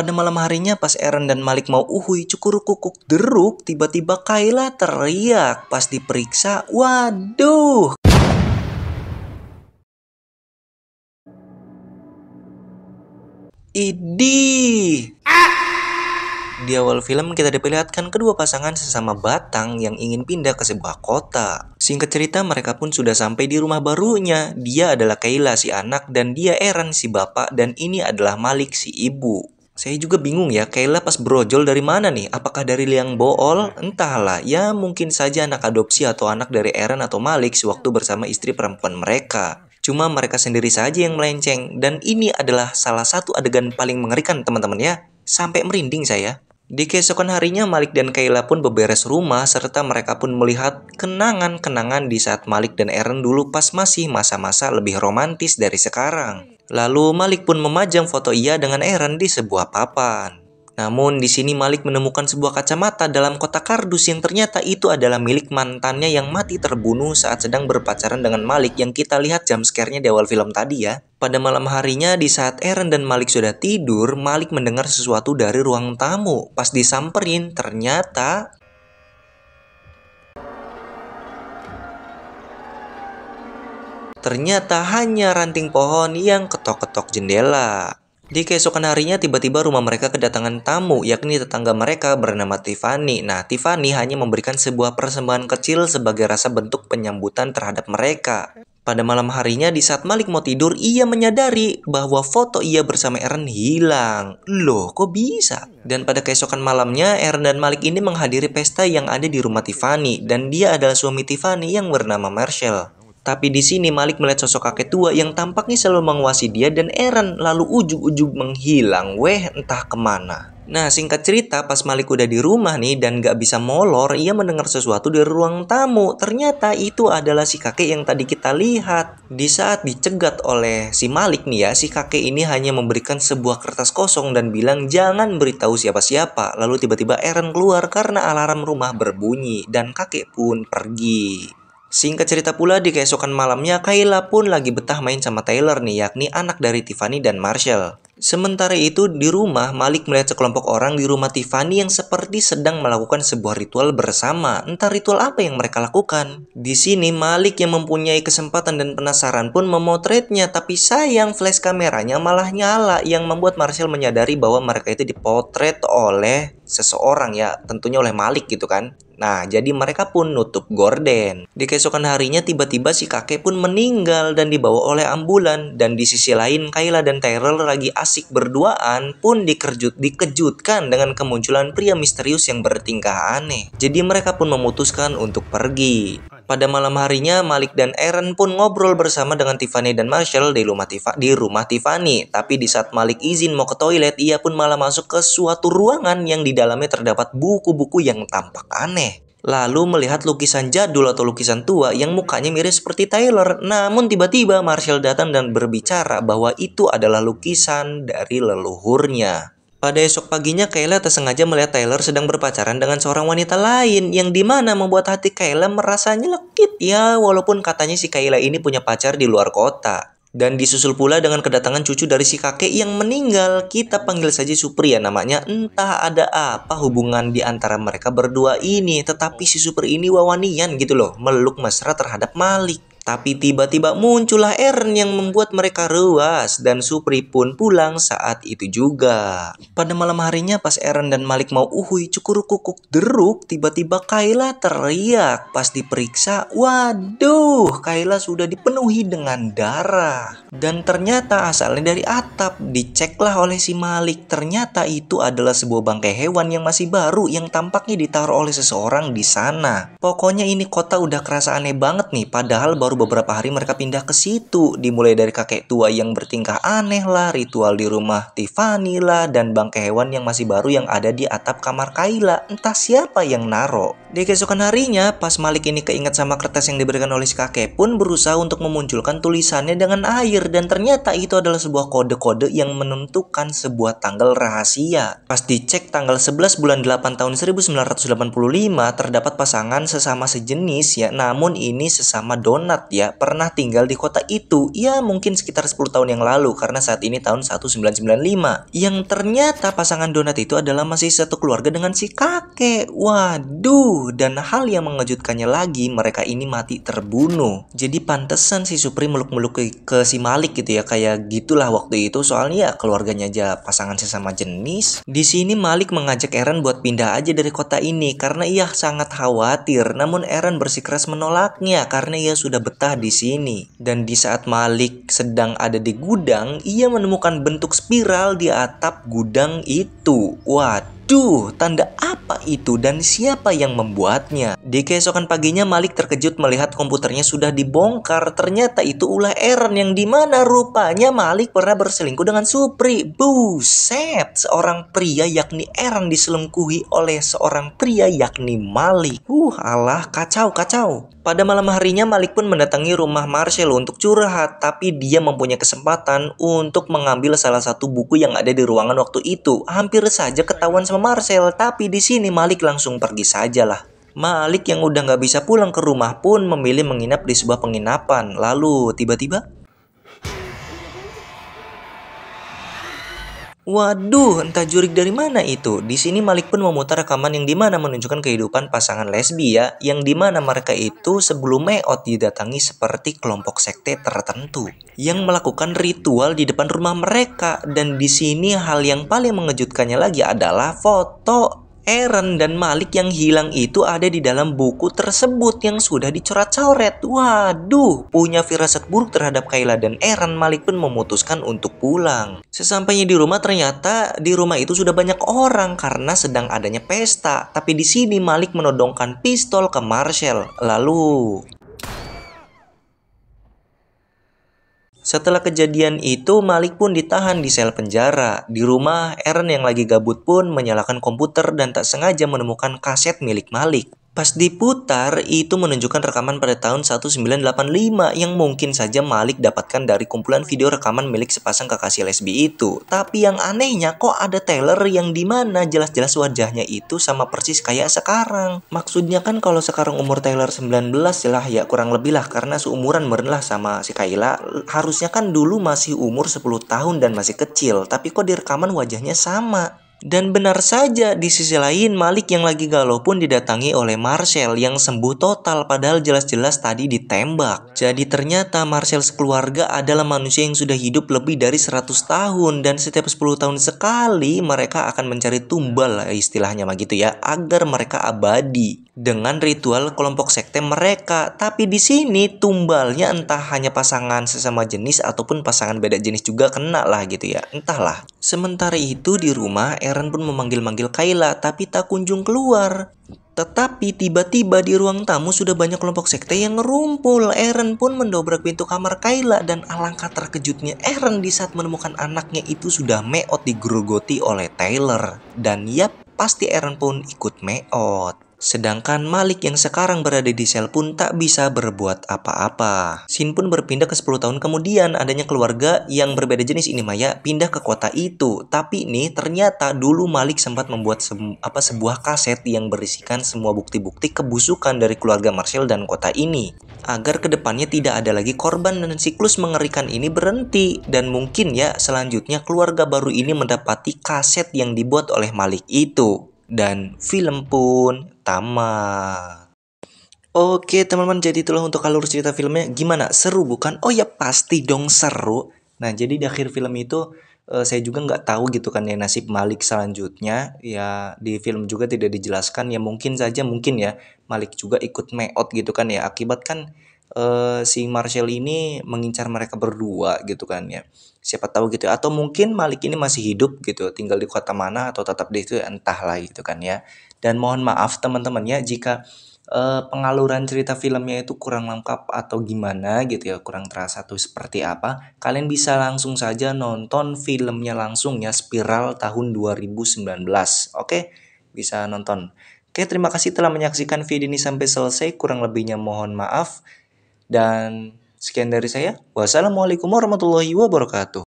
Pada malam harinya pas Eren dan Malik mau uhui cukur kukuk deruk, tiba-tiba Kayla teriak pas diperiksa. Waduh. Idih. Di awal film kita diperlihatkan kedua pasangan sesama batang yang ingin pindah ke sebuah kota. Singkat cerita mereka pun sudah sampai di rumah barunya. Dia adalah Kayla si anak dan dia Eren si bapak dan ini adalah Malik si ibu. Saya juga bingung ya, Kayla pas brojol dari mana nih? Apakah dari liang bool? Entahlah, ya mungkin saja anak adopsi atau anak dari Eren atau Malik sewaktu bersama istri perempuan mereka. Cuma mereka sendiri saja yang melenceng dan ini adalah salah satu adegan paling mengerikan teman-teman ya. Sampai merinding saya. Di keesokan harinya Malik dan Kayla pun beberes rumah serta mereka pun melihat kenangan-kenangan di saat Malik dan Eren dulu pas masih masa-masa lebih romantis dari sekarang. Lalu Malik pun memajang foto ia dengan Eren di sebuah papan. Namun di sini Malik menemukan sebuah kacamata dalam kotak kardus yang ternyata itu adalah milik mantannya yang mati terbunuh saat sedang berpacaran dengan Malik yang kita lihat jump scare-nya di awal film tadi ya. Pada malam harinya di saat Eren dan Malik sudah tidur, Malik mendengar sesuatu dari ruang tamu. Pas disamperin ternyata hanya ranting pohon yang ketok-ketok jendela. Di keesokan harinya tiba-tiba rumah mereka kedatangan tamu, yakni tetangga mereka bernama Tiffany. Nah, Tiffany hanya memberikan sebuah persembahan kecil sebagai rasa bentuk penyambutan terhadap mereka. Pada malam harinya di saat Malik mau tidur, ia menyadari bahwa foto ia bersama Eren hilang. Loh, kok bisa? Dan pada keesokan malamnya, Eren dan Malik ini menghadiri pesta yang ada di rumah Tiffany. Dan dia adalah suami Tiffany yang bernama Marshall. Tapi di sini Malik melihat sosok kakek tua yang tampaknya selalu menguasai dia dan Eren lalu ujug-ujug menghilang. Entah kemana. Nah, singkat cerita pas Malik udah di rumah nih dan gak bisa molor, ia mendengar sesuatu dari ruang tamu. Ternyata itu adalah si kakek yang tadi kita lihat. Di saat dicegat oleh si Malik nih ya, si kakek ini hanya memberikan sebuah kertas kosong dan bilang jangan beritahu siapa-siapa. Lalu tiba-tiba Eren keluar karena alarm rumah berbunyi dan kakek pun pergi. Singkat cerita pula di keesokan malamnya Kayla pun lagi betah main sama Taylor nih, yakni anak dari Tiffany dan Marshall. Sementara itu di rumah Malik melihat sekelompok orang di rumah Tiffany yang seperti sedang melakukan sebuah ritual bersama. Entah ritual apa yang mereka lakukan. Di sini Malik yang mempunyai kesempatan dan penasaran pun memotretnya, tapi sayang flash kameranya malah nyala yang membuat Marshall menyadari bahwa mereka itu dipotret oleh seseorang ya, tentunya oleh Malik gitu kan. Nah, jadi mereka pun nutup gorden. Di keesokan harinya tiba-tiba si kakek pun meninggal dan dibawa oleh ambulan. Dan di sisi lain Kayla dan Tyrell lagi asik berduaan pun dikejutkan dengan kemunculan pria misterius yang bertingkah aneh. Jadi mereka pun memutuskan untuk pergi. Pada malam harinya Malik dan Eren pun ngobrol bersama dengan Tiffany dan Marshall di rumah Tiffany. Tapi di saat Malik izin mau ke toilet, ia pun malah masuk ke suatu ruangan yang di dalamnya terdapat buku-buku yang tampak aneh. Lalu melihat lukisan jadul atau lukisan tua yang mukanya mirip seperti Taylor. Namun tiba-tiba Marshall datang dan berbicara bahwa itu adalah lukisan dari leluhurnya. Pada esok paginya Kayla tersengaja melihat Taylor sedang berpacaran dengan seorang wanita lain yang dimana membuat hati Kayla merasa nyelekit ya, walaupun katanya si Kayla ini punya pacar di luar kota. Dan disusul pula dengan kedatangan cucu dari si kakek yang meninggal. Kita panggil saja Supri ya namanya. Entah ada apa hubungan di antara mereka berdua ini, tetapi si Supri ini wawanian gitu loh, meluk mesra terhadap Malik. Tapi tiba-tiba muncullah Eren yang membuat mereka ruas dan Supri pun pulang saat itu juga. Pada malam harinya pas Eren dan Malik mau uhui cukur kukuk deruk, tiba-tiba Kayla teriak pas diperiksa. Waduh, Kayla sudah dipenuhi dengan darah. Dan ternyata asalnya dari atap. Diceklah oleh si Malik, ternyata itu adalah sebuah bangkai hewan yang masih baru yang tampaknya ditaruh oleh seseorang di sana. Pokoknya ini kota udah kerasa aneh banget nih, padahal baru beberapa hari mereka pindah ke situ. Dimulai dari kakek tua yang bertingkah aneh lah, ritual di rumah Tiffany lah, dan bangkai hewan yang masih baru yang ada di atap kamar Kayla. Entah siapa yang naro. Di keesokan harinya, pas Malik ini keinget sama kertas yang diberikan oleh si kakek pun berusaha untuk memunculkan tulisannya dengan air dan ternyata itu adalah sebuah kode-kode yang menentukan sebuah tanggal rahasia. Pas dicek tanggal 11 bulan 8 tahun 1985 terdapat pasangan sesama sejenis ya, namun ini sesama donat ya, pernah tinggal di kota itu ya mungkin sekitar 10 tahun yang lalu karena saat ini tahun 1995. Yang ternyata pasangan donat itu adalah masih satu keluarga dengan si kakek. Waduh. Dan hal yang mengejutkannya lagi, mereka ini mati terbunuh. Jadi pantesan si Supri meluk-meluk ke si Malik gitu ya, kayak gitulah waktu itu. Soalnya ya keluarganya aja pasangan sesama jenis. Di sini Malik mengajak Eren buat pindah aja dari kota ini karena ia sangat khawatir. Namun Eren bersikeras menolaknya karena ia sudah betah di sini. Dan di saat Malik sedang ada di gudang, ia menemukan bentuk spiral di atap gudang itu. Waduh, tanda apa itu dan siapa yang membuatnya? Di keesokan paginya Malik terkejut melihat komputernya sudah dibongkar. Ternyata itu ulah Eren yang dimana rupanya Malik pernah berselingkuh dengan Supri. Buset, seorang pria yakni Eren diselingkuhi oleh seorang pria yakni Malik. Alah, kacau. Pada malam harinya Malik pun mendatangi rumah Marcel untuk curhat, tapi dia mempunyai kesempatan untuk mengambil salah satu buku yang ada di ruangan waktu itu. Hampir saja ketahuan sama Marcel, tapi di sini Malik langsung pergi sajalah. Malik yang udah nggak bisa pulang ke rumah pun memilih menginap di sebuah penginapan. Lalu tiba-tiba, waduh, entah jurik dari mana itu. Di sini Malik pun memutar rekaman yang dimana menunjukkan kehidupan pasangan lesbi ya, yang dimana mereka itu sebelum meot didatangi seperti kelompok sekte tertentu yang melakukan ritual di depan rumah mereka. Dan di sini hal yang paling mengejutkannya lagi adalah foto Eren dan Malik yang hilang itu ada di dalam buku tersebut yang sudah dicoret-coret. Waduh, punya firasat buruk terhadap Kayla dan Eren, Malik pun memutuskan untuk pulang. Sesampainya di rumah ternyata di rumah itu sudah banyak orang karena sedang adanya pesta. Tapi di sini Malik menodongkan pistol ke Marcel. Lalu setelah kejadian itu, Malik pun ditahan di sel penjara. Di rumah, Eren yang lagi gabut pun menyalakan komputer dan tak sengaja menemukan kaset milik Malik. Pas diputar, itu menunjukkan rekaman pada tahun 1985 yang mungkin saja Malik dapatkan dari kumpulan video rekaman milik sepasang kekasih lesbi itu. Tapi yang anehnya kok ada Taylor yang dimana jelas-jelas wajahnya itu sama persis kayak sekarang. Maksudnya kan kalau sekarang umur Taylor 19 lah ya kurang lebih lah karena seumuran meren lah sama si Kayla. Harusnya kan dulu masih umur 10 tahun dan masih kecil. Tapi kok di rekaman wajahnya sama. Dan benar saja, di sisi lain Malik yang lagi galau pun didatangi oleh Marcel yang sembuh total padahal jelas-jelas tadi ditembak. Jadi ternyata Marcel sekeluarga adalah manusia yang sudah hidup lebih dari 100 tahun dan setiap 10 tahun sekali mereka akan mencari tumbal istilahnya begitu ya agar mereka abadi dengan ritual kelompok sekte mereka. Tapi di sini tumbalnya entah hanya pasangan sesama jenis ataupun pasangan beda jenis juga kena lah gitu ya. Entahlah. Sementara itu di rumah Eren pun memanggil-manggil Kayla tapi tak kunjung keluar. Tetapi tiba-tiba di ruang tamu sudah banyak kelompok sekte yang ngerumpul. Eren pun mendobrak pintu kamar Kayla dan alangkah terkejutnya Eren di saat menemukan anaknya itu sudah meot digerogoti oleh Taylor. Dan yap, pasti Eren pun ikut meot. Sedangkan Malik yang sekarang berada di sel pun tak bisa berbuat apa-apa. Shin pun berpindah ke 10 tahun kemudian adanya keluarga yang berbeda jenis ini Maya pindah ke kota itu. Tapi nih ternyata dulu Malik sempat membuat sebuah kaset yang berisikan semua bukti-bukti kebusukan dari keluarga Marcel dan kota ini. Agar kedepannya tidak ada lagi korban dan siklus mengerikan ini berhenti. Dan mungkin ya selanjutnya keluarga baru ini mendapati kaset yang dibuat oleh Malik itu. Dan film pun tamat. Oke teman-teman, jadi itulah untuk alur cerita filmnya. Gimana? Seru bukan? Oh ya pasti dong seru. Nah jadi di akhir film itu saya juga nggak tahu gitu kan ya nasib Malik selanjutnya. Ya di film juga tidak dijelaskan ya mungkin saja mungkin ya Malik juga ikut meot gitu kan ya. Akibat kan si Marcel ini mengincar mereka berdua gitu kan ya. Siapa tahu gitu atau mungkin Malik ini masih hidup gitu tinggal di kota mana atau tetap di itu entahlah gitu kan ya. Dan mohon maaf teman-teman ya jika pengaluran cerita filmnya itu kurang lengkap atau gimana gitu ya kurang terasa tuh seperti apa, kalian bisa langsung saja nonton filmnya langsung ya Spiral tahun 2019. Oke bisa nonton. Oke Oke, terima kasih telah menyaksikan video ini sampai selesai. Kurang lebihnya mohon maaf. Dan sekian dari saya. Wassalamualaikum warahmatullahi wabarakatuh.